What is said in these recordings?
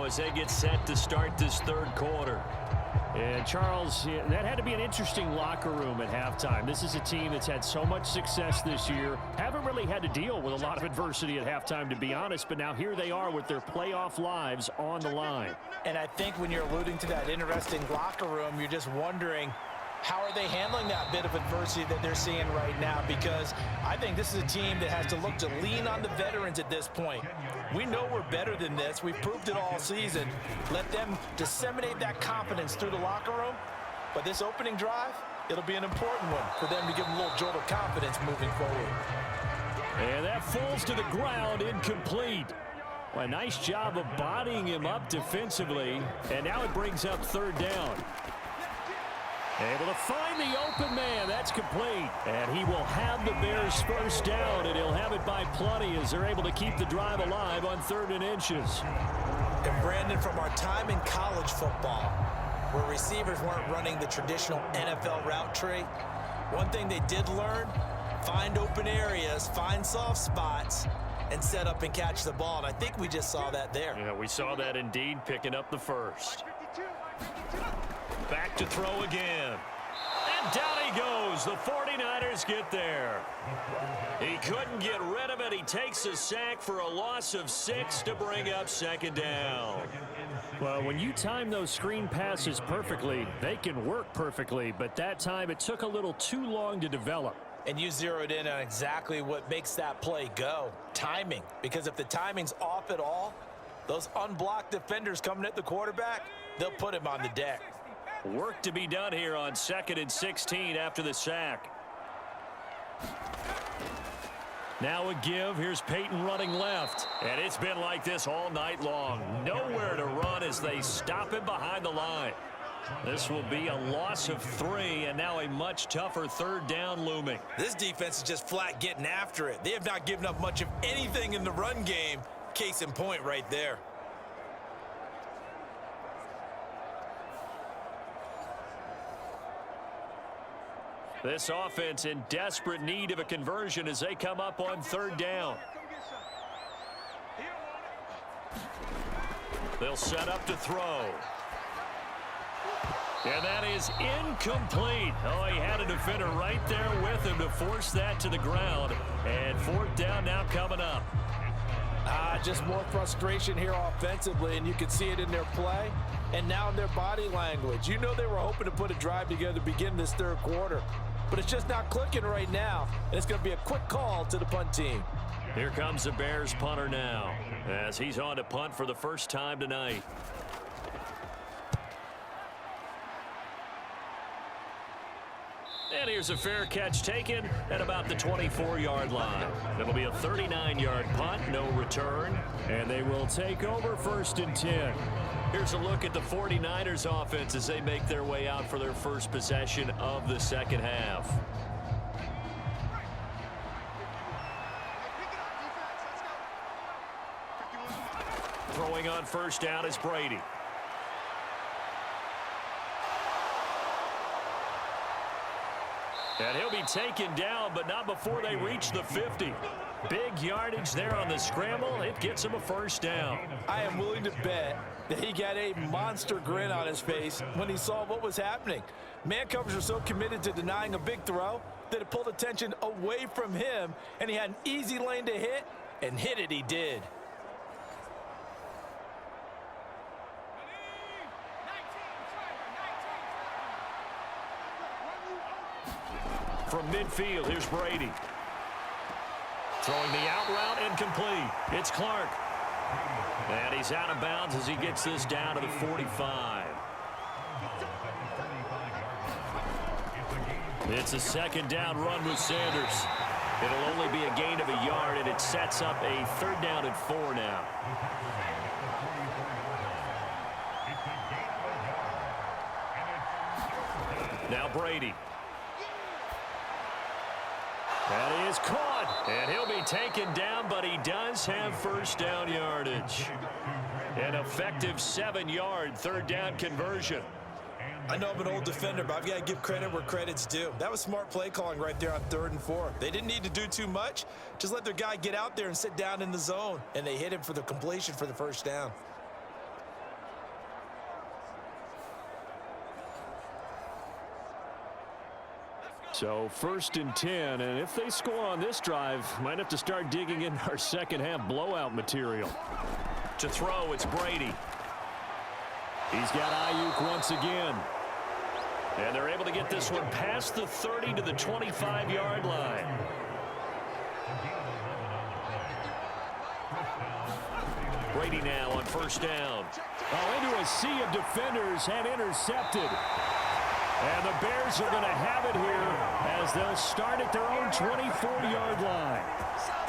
as they get set to start this third quarter. And Charles, that had to be an interesting locker room at halftime. This is a team that's had so much success this year. Haven't really had to deal with a lot of adversity at halftime, to be honest. But now here they are with their playoff lives on the line. And I think when you're alluding to that interesting locker room, you're just wondering, how are they handling that bit of adversity that they're seeing right now? Because I think this is a team that has to look to lean on the veterans at this point. We know we're better than this. We've proved it all season. Let them disseminate that confidence through the locker room. But this opening drive, it'll be an important one for them to give them a little jolt of confidence moving forward. And that falls to the ground, incomplete. Well, a nice job of bodying him up defensively. And now it brings up third down. Able to find the open man. That's complete. And he will have the Bears first down, and he'll have it by plenty as they're able to keep the drive alive on 3rd and inches. And Brandon, from our time in college football, where receivers weren't running the traditional NFL route tree, one thing they did learn, find open areas, find soft spots, and set up and catch the ball. And I think we just saw that there. Yeah, we saw that indeed, picking up the first. Back to throw again. And down he goes. The 49ers get there. He couldn't get rid of it. He takes a sack for a loss of 6 to bring up 2nd down. Well, when you time those screen passes perfectly, they can work perfectly. But that time, it took a little too long to develop. And you zeroed in on exactly what makes that play go. Timing. Because if the timing's off at all, those unblocked defenders coming at the quarterback, they'll put him on the deck. Work to be done here on 2nd and 16 after the sack. Now a give. Here's Peyton running left. And it's been like this all night long. Nowhere to run as they stop him behind the line. This will be a loss of 3, and now a much tougher 3rd down looming. This defense is just flat getting after it. They have not given up much of anything in the run game. Case in point right there. This offense in desperate need of a conversion as they come up on 3rd down. They'll set up to throw. And that is incomplete. Oh, he had a defender right there with him to force that to the ground. And 4th down now coming up. Just more frustration here offensively, and you can see it in their play and now in their body language. You know they were hoping to put a drive together to begin this 3rd quarter, but it's just not clicking right now, and it's going to be a quick call to the punt team. Here comes the Bears punter now as he's on to punt for the first time tonight. And here's a fair catch taken at about the 24-yard line. It'll be a 39-yard punt, no return. And they will take over 1st and 10. Here's a look at the 49ers offense as they make their way out for their first possession of the 2nd half. Throwing on 1st down is Brady. And he'll be taken down, but not before they reach the 50. Big yardage there on the scramble. It gets him a 1st down. I am willing to bet that he got a monster grin on his face when he saw what was happening. Man covers are so committed to denying a big throw that it pulled attention away from him, and he had an easy lane to hit, and hit it he did. From midfield, here's Brady. Throwing the out route incomplete. It's Clark. And he's out of bounds as he gets this down to the 45. It's a 2nd down run with Sanders. It'll only be a gain of a yard, and it sets up a 3rd down and 4 now. Now Brady. And he is caught, and he'll be taken down, but he does have 1st down yardage. An effective 7-yard 3rd down conversion. I know I'm an old defender, but I've got to give credit where credit's due. That was smart play calling right there on 3rd and 4. They didn't need to do too much. Just let their guy get out there and sit down in the zone, and they hit him for the completion for the 1st down. So 1st and 10, and if they score on this drive, might have to start digging in our second half blowout material. To throw, it's Brady. He's got Ayuk once again. And they're able to get this one past the 30 to the 25-yard line. Brady now on 1st down. Oh, into a sea of defenders and intercepted. And the Bears are going to have it here as they'll start at their own 24-yard line.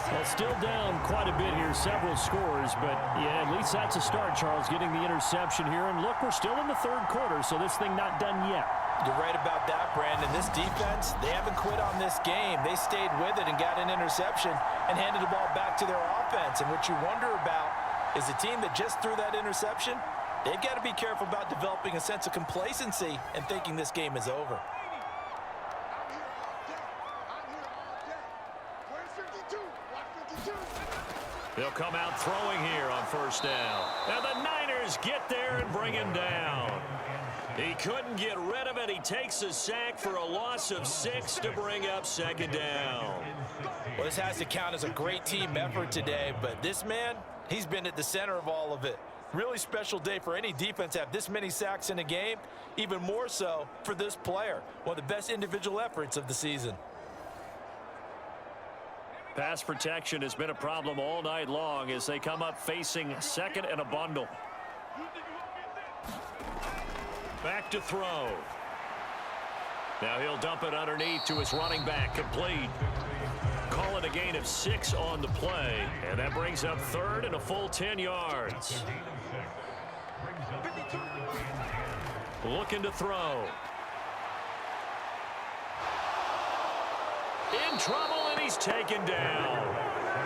Well, still down quite a bit here, several scores, but yeah, at least that's a start, Charles, getting the interception here. And look, we're still in the 3rd quarter, so this thing not done yet. You're right about that, Brandon. This defense, they haven't quit on this game. They stayed with it and got an interception and handed the ball back to their offense. And what you wonder about is a team that just threw that interception, they've got to be careful about developing a sense of complacency and thinking this game is over. They'll come out throwing here on 1st down. And the Niners get there and bring him down. He couldn't get rid of it. He takes a sack for a loss of 6 to bring up 2nd down. Well, this has to count as a great team effort today, but this man, he's been at the center of all of it. Really special day for any defense to have this many sacks in a game, even more so for this player. One of the best individual efforts of the season. Pass protection has been a problem all night long as they come up facing 2nd and a bundle. Back to throw. Now he'll dump it underneath to his running back, complete. Call it a gain of 6 on the play, and that brings up 3rd and a full 10 yards. Looking to throw. In trouble, and he's taken down.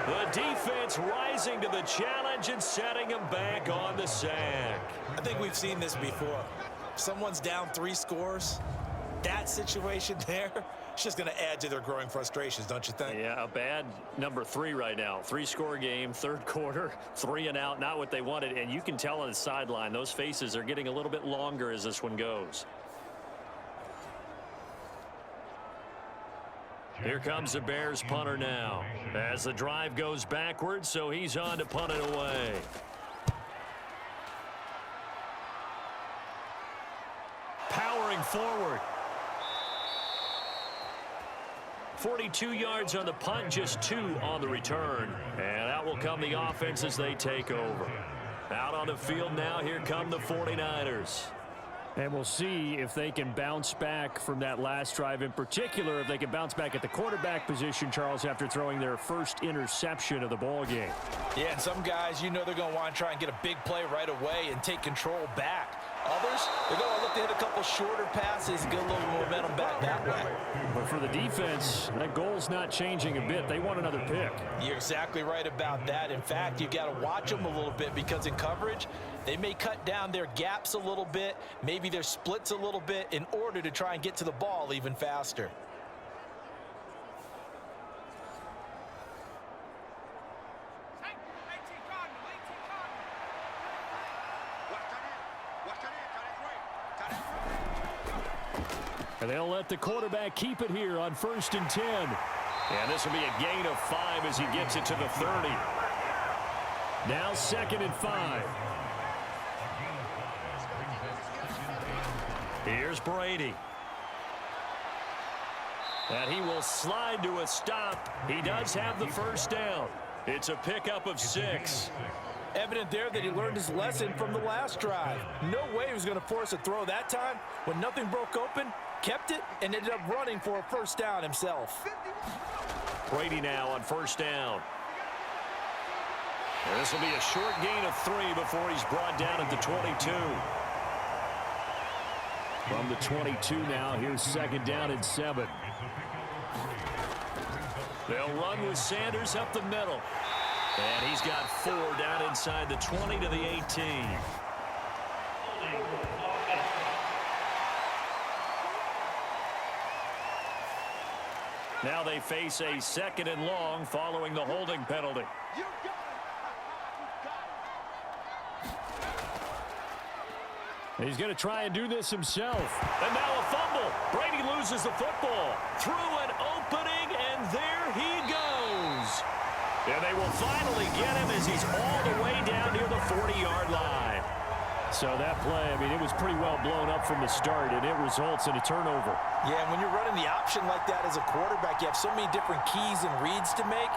The defense rising to the challenge and setting him back on the sack. I think we've seen this before. Someone's down 3 scores. That situation there, it's just going to add to their growing frustrations, don't you think? Yeah, a bad number 3 right now. 3-score game, 3rd quarter, 3 and out, not what they wanted. And you can tell on the sideline, those faces are getting a little bit longer as this one goes. Here comes the Bears punter now as the drive goes backwards, so he's on to punt it away. Powering forward. 42 yards on the punt, just 2 on the return. And out will come the offense as they take over. Out on the field now, here come the 49ers. And we'll see if they can bounce back from that last drive, in particular if they can bounce back at the quarterback position, Charles, after throwing their first interception of the ball game. Yeah, and some guys, you know they're going to want to try and get a big play right away and take control back. Others, they're going to look to hit a couple shorter passes and get a little momentum back that way. But for the defense, that goal's not changing a bit. They want another pick. You're exactly right about that. In fact, you've got to watch them a little bit because in coverage, they may cut down their gaps a little bit, maybe their splits a little bit in order to try and get to the ball even faster. And they'll let the quarterback keep it here on 1st and 10. And this will be a gain of 5 as he gets it to the 30. Now 2nd and 5. Here's Brady. And he will slide to a stop. He does have the 1st down. It's a pickup of 6. Evident there that he learned his lesson from the last drive. No way he was going to force a throw that time. When nothing broke open, kept it, and ended up running for a 1st down himself. Brady now on 1st down. And this will be a short gain of 3 before he's brought down at the 22. From the 22 now, here's 2nd down and 7. They'll run with Sanders up the middle. And he's got 4 down inside the 20 to the 18. Now they face a 2nd and long following the holding penalty. He's going to try and do this himself. And now a fumble. Brady loses the football. Through an opening, and there he goes. And they will finally get him as he's all the way down near the 40-yard line. So that play, I mean, it was pretty well blown up from the start, and it results in a turnover. Yeah, and when you're running the option like that as a quarterback, you have so many different keys and reads to make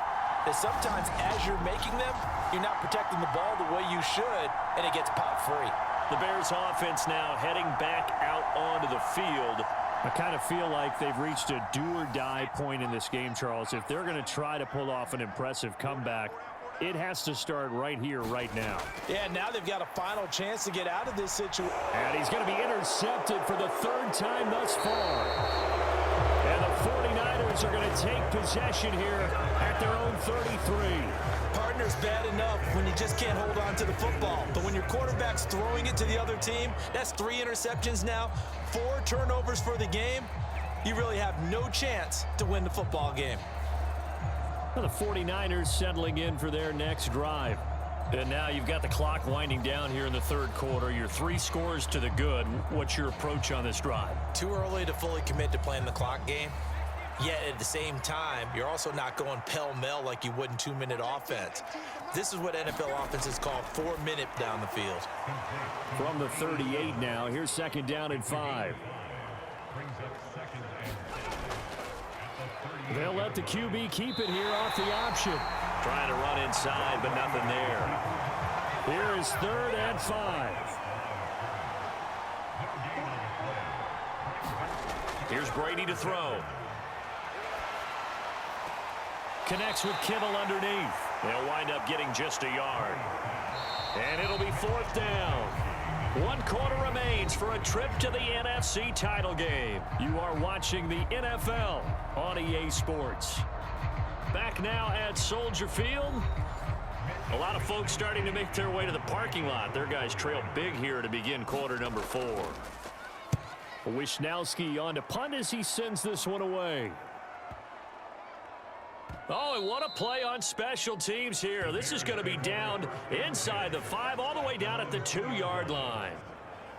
that sometimes as you're making them, you're not protecting the ball the way you should, and it gets popped free. The Bears offense now heading back out onto the field. I kind of feel like they've reached a do-or-die point in this game, Charles. If they're going to try to pull off an impressive comeback, it has to start right here, right now. Yeah, now they've got a final chance to get out of this situation. And he's going to be intercepted for the third time thus far. And the 49ers are going to take possession here at their own 33. Partner's bad enough when you just can't hold on to the football. But when your quarterback's throwing it to the other team, that's 3 interceptions now, 4 turnovers for the game. You really have no chance to win the football game. The 49ers settling in for their next drive. And now you've got the clock winding down here in the third quarter. You're 3 scores to the good. What's your approach on this drive? Too early to fully commit to playing the clock game. Yet at the same time, you're also not going pell-mell like you would in 2-minute offense. This is what NFL offenses call 4-minute down the field. From the 38 now, here's 2nd down and 5. They'll let the QB keep it here off the option. Trying to run inside, but nothing there. Here is 3rd and 5. Here's Brady to throw. Connects with Kittle underneath. They'll wind up getting just a yard. And it'll be 4th down. 1 quarter remains for a trip to the NFC title game. You are watching the NFL on EA Sports. Back now at Soldier Field. A lot of folks starting to make their way to the parking lot. Their guys trail big here to begin quarter number 4. Wisnowski on to punt as he sends this one away. Oh, and what a play on special teams here. This is going to be down inside the 5, all the way down at the 2-yard line.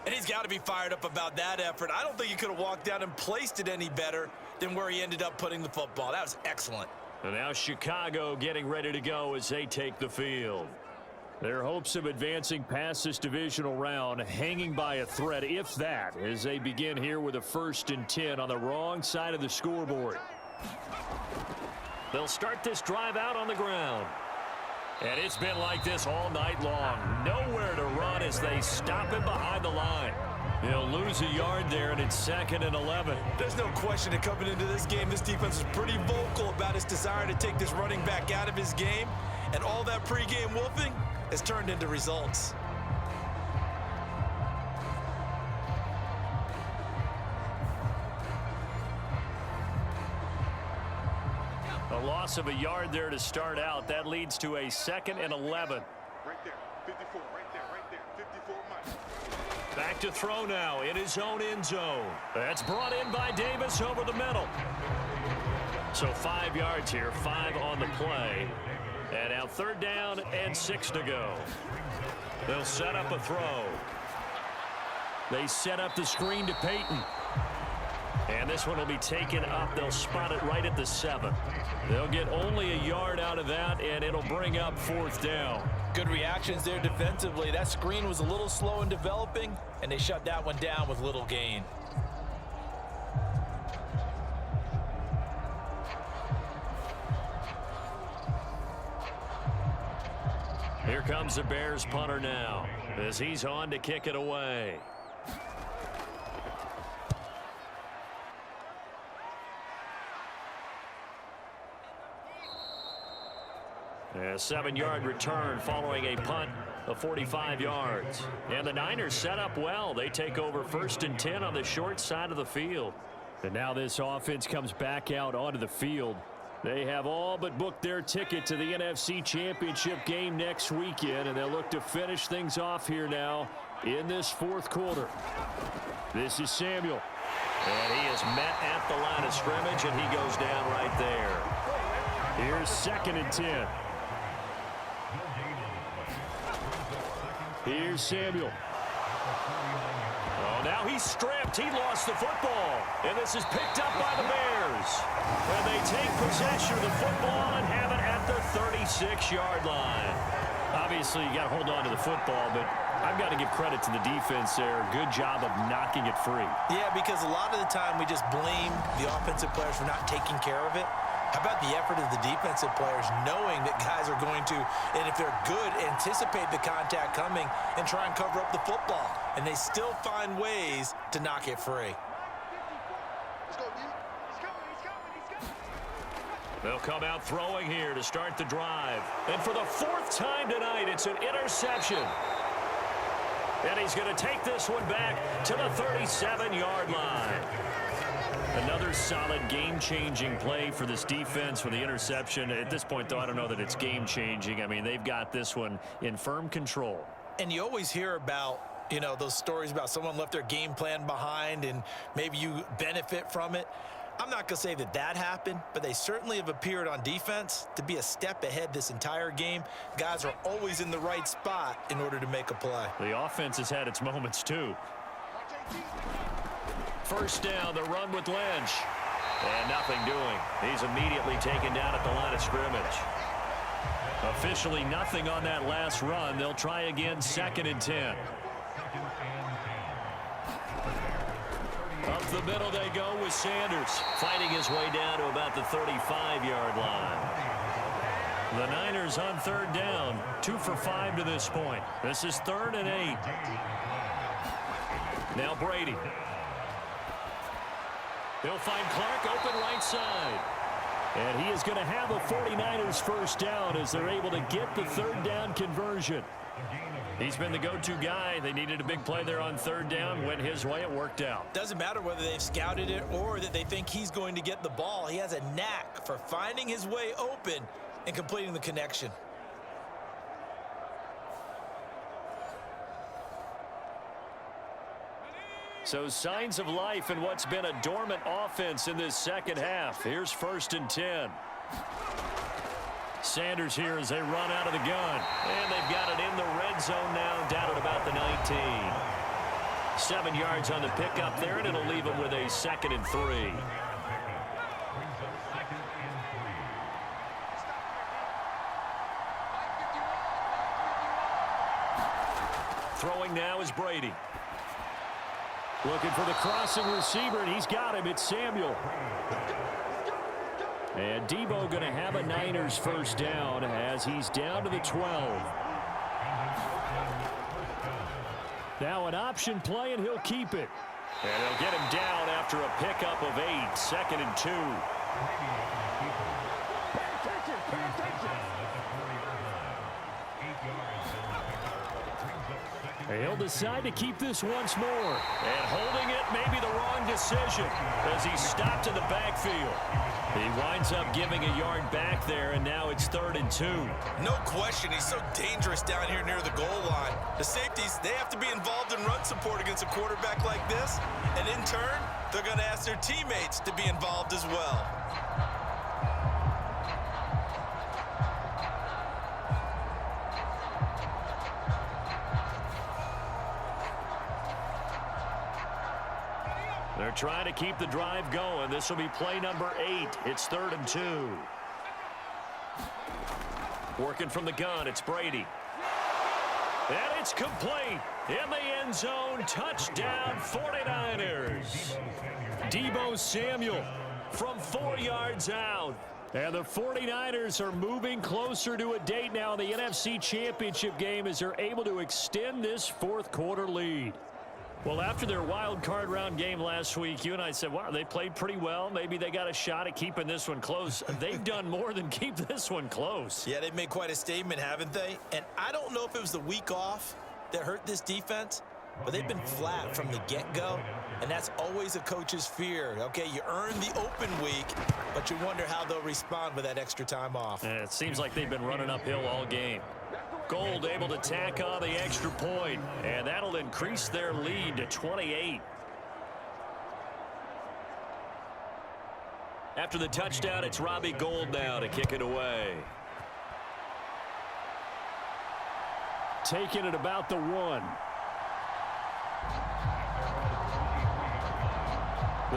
And he's got to be fired up about that effort. I don't think he could have walked down and placed it any better than where he ended up putting the football. That was excellent. And now Chicago getting ready to go as they take the field. Their hopes of advancing past this divisional round hanging by a thread, if that, as they begin here with a 1st and 10 on the wrong side of the scoreboard. They'll start this drive out on the ground. And it's been like this all night long. Nowhere to run as they stop him behind the line. He'll lose a yard there, and it's 2nd and 11. There's no question that coming into this game, this defense is pretty vocal about its desire to take this running back out of his game. And all that pregame wolfing has turned into results. A loss of a yard there to start out. That leads to a 2nd and 11. Right there, 54, right there, 54 miles. Back to throw now in his own end zone. That's brought in by Davis over the middle. So 5 yards here, 5 on the play. And now 3rd down and 6 to go. They'll set up a throw. They set up the screen to Peyton. And this one will be taken up. They'll spot it right at the 7. They'll get only a yard out of that, and it'll bring up 4th down. Good reactions there defensively. That screen was a little slow in developing, and they shut that one down with little gain. Here comes the Bears punter now as he's on to kick it away. A 7-yard return following a punt of 45 yards. And the Niners set up well. They take over 1st and 10 on the short side of the field. And now this offense comes back out onto the field. They have all but booked their ticket to the NFC Championship game next weekend, and they'll look to finish things off here now in this 4th quarter. This is Samuel. And he is met at the line of scrimmage, and he goes down right there. Here's 2nd and 10. Here's Samuel. Oh, now he's stripped. He lost the football. And this is picked up by the Bears. And they take possession of the football and have it at the 36-yard line. Obviously, you got to hold on to the football, but I've got to give credit to the defense there. Good job of knocking it free. Yeah, because a lot of the time we just blame the offensive players for not taking care of it. How about the effort of the defensive players knowing that guys are going to, and if they're good, anticipate the contact coming and try and cover up the football. And they still find ways to knock it free. They'll come out throwing here to start the drive. And for the fourth time tonight, it's an interception. And he's going to take this one back to the 37-yard line. Another solid game-changing play for this defense with the interception. At this point, though, I don't know that it's game-changing. I mean, they've got this one in firm control. And you always hear about, you know, those stories about someone left their game plan behind and maybe you benefit from it. I'm not going to say that that happened, but they certainly have appeared on defense to be a step ahead this entire game. Guys are always in the right spot in order to make a play. The offense has had its moments, too. First down, the run with Lynch. And nothing doing. He's immediately taken down at the line of scrimmage. Officially nothing on that last run. They'll try again, 2nd and 10. Up the middle they go with Sanders, fighting his way down to about the 35-yard line. The Niners on 3rd down, 2 for 5 to this point. This is 3rd and 8. Now Brady. He'll find Clark open right side. And he is going to have a 49ers first down as they're able to get the 3rd down conversion. He's been the go-to guy. They needed a big play there on 3rd down. Went his way. It worked out. Doesn't matter whether they've scouted it or that they think he's going to get the ball. He has a knack for finding his way open and completing the connection. So signs of life in what's been a dormant offense in this second half. Here's 1st and 10. Sanders here as they run out of the gun. And they've got it in the red zone now, down at about the 19. 7 yards on the pickup there, and it'll leave them with a 2nd and 3. Throwing now is Brady. Looking for the crossing receiver, and he's got him. It's Samuel. And Debo going to have a Niners first down as he's down to the 12. Now an option play, and he'll keep it. And they'll get him down after a pickup of 8, 2nd and 2. He'll decide to keep this once more. And holding it may be the wrong decision as he's stopped in the backfield. He winds up giving a yard back there, and now it's 3rd and 2. No question, he's so dangerous down here near the goal line. The safeties, they have to be involved in run support against a quarterback like this. And in turn, they're going to ask their teammates to be involved as well. They're trying to keep the drive going. This will be play number 8. It's 3rd and 2. Working from the gun, it's Brady. And it's complete. In the end zone, touchdown 49ers. Debo Samuel from 4 yards out. And the 49ers are moving closer to a date now in the NFC Championship game as they're able to extend this 4th quarter lead. Well, after their wild card round game last week, you and I said, wow, they played pretty well. Maybe they got a shot at keeping this one close. They've done more than keep this one close. Yeah, they've made quite a statement, haven't they? And I don't know if it was the week off that hurt this defense, but they've been flat from the get-go, and that's always a coach's fear. Okay, you earn the open week, but you wonder how they'll respond with that extra time off. And it seems like they've been running uphill all game. Gold able to tack on the extra point, and that'll increase their lead to 28. After the touchdown, it's Robbie Gould now to kick it away. Taking it about the 1.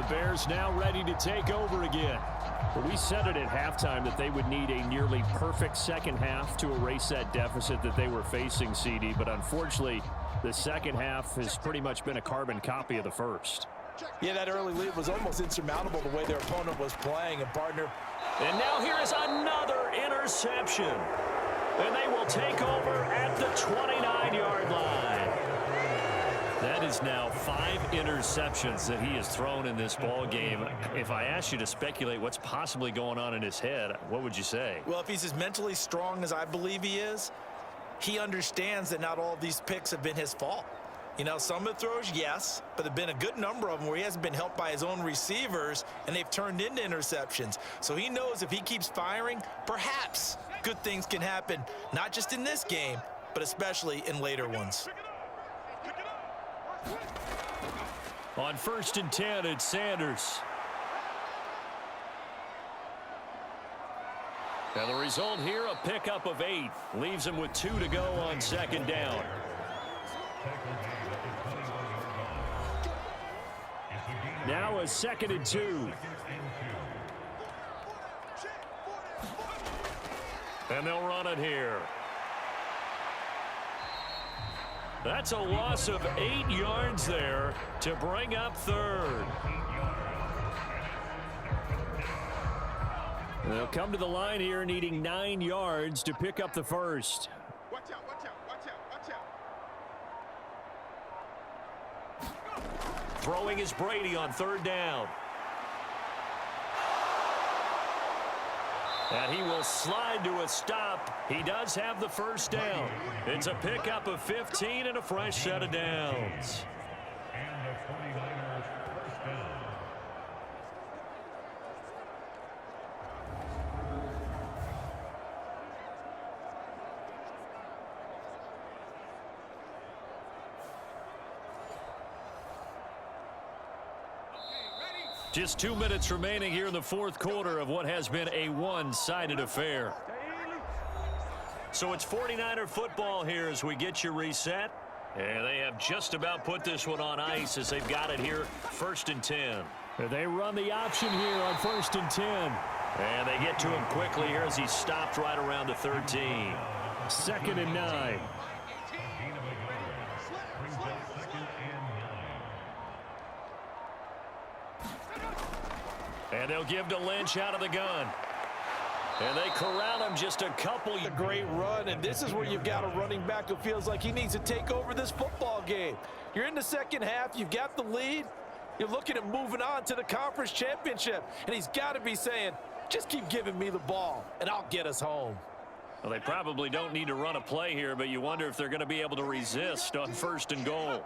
The Bears now ready to take over again. But we said it at halftime that they would need a nearly perfect second half to erase that deficit that they were facing, CD. But unfortunately, the second half has pretty much been a carbon copy of the first. Yeah, that early lead was almost insurmountable the way their opponent was playing. And partner. And now here is another interception. And they will take over at the 29-yard line. That is now 5 interceptions that he has thrown in this ball game. If I asked you to speculate what's possibly going on in his head, what would you say? Well, if he's as mentally strong as I believe he is, he understands that not all of these picks have been his fault. You know, some of the throws, yes, but there have been a good number of them where he hasn't been helped by his own receivers, and they've turned into interceptions. So he knows if he keeps firing, perhaps good things can happen, not just in this game, but especially in later ones. On 1st and 10, it's Sanders. And the result here, a pickup of 8. Leaves him with 2 to go on 2nd down. Now a 2nd and 2. And they'll run it here. That's a loss of 8 yards there to bring up 3rd. They'll come to the line here needing 9 yards to pick up the first. Watch out, watch out, watch out, watch out. Throwing is Brady on 3rd down. And he will slide to a stop. He does have the first down. It's a pickup of 15 and a fresh set of downs. And the 49ers first down. Just 2 minutes remaining here in the 4th quarter of what has been a one-sided affair. So it's 49er football here as we get you reset. And they have just about put this one on ice as they've got it here, 1st and 10. They run the option here on 1st and 10. And they get to him quickly here as he stopped right around the 13. 2nd and 9. And they'll give to Lynch out of the gun. And they corral him just a couple. A great run, and this is where you've got a running back who feels like he needs to take over this football game. You're in the second half. You've got the lead. You're looking at moving on to the conference championship, and he's got to be saying, just keep giving me the ball, and I'll get us home. Well, they probably don't need to run a play here, but you wonder if they're going to be able to resist on 1st and goal.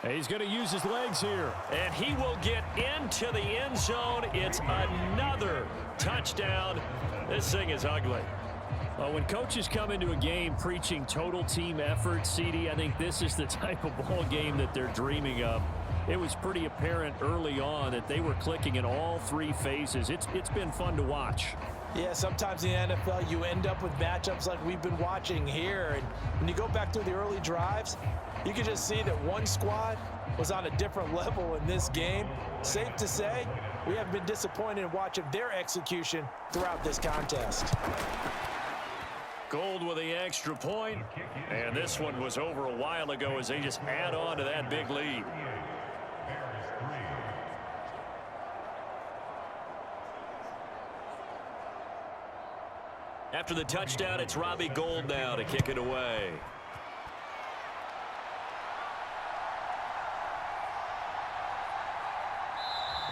He's going to use his legs here. And he will get into the end zone. It's another touchdown. This thing is ugly. Well, when coaches come into a game preaching total team effort, CD, I think this is the type of ball game that they're dreaming of. It was pretty apparent early on that they were clicking in all 3 phases. It's been fun to watch. Yeah, sometimes in the NFL you end up with matchups like we've been watching here. And when you go back through the early drives, you can just see that one squad was on a different level in this game. Safe to say, we have been disappointed in watching their execution throughout this contest. Gold with the extra point, and this one was over a while ago as they just add on to that big lead. After the touchdown, it's Robbie Gould now to kick it away.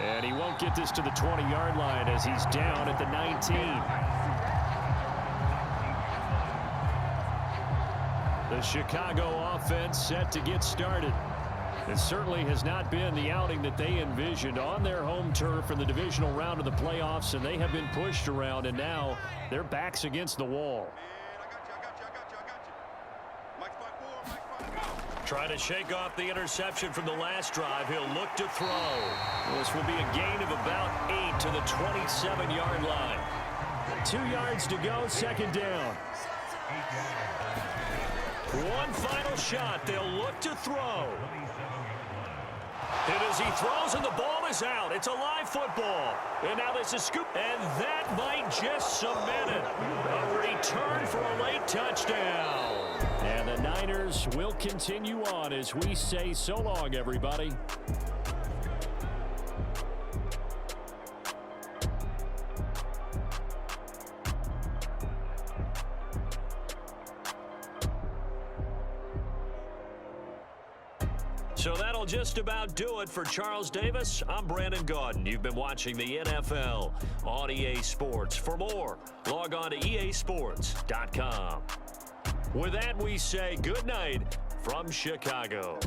And he won't get this to the 20-yard line as he's down at the 19. The Chicago offense set to get started. It certainly has not been the outing that they envisioned on their home turf in the divisional round of the playoffs, and they have been pushed around, and now their backs against the wall. Trying to shake off the interception from the last drive. He'll look to throw. This will be a gain of about 8 to the 27-yard line. 2 yards to go, 2nd down. One final shot. They'll look to throw. And as he throws and the ball is out, it's a live football. And now there's a scoop. And that might just cement it. A return for a late touchdown. And the Niners will continue on as we say so long, everybody. So that'll just about do it for Charles Davis. I'm Brandon Gaudin. You've been watching the NFL on EA Sports. For more, log on to easports.com. With that, we say good night from Chicago.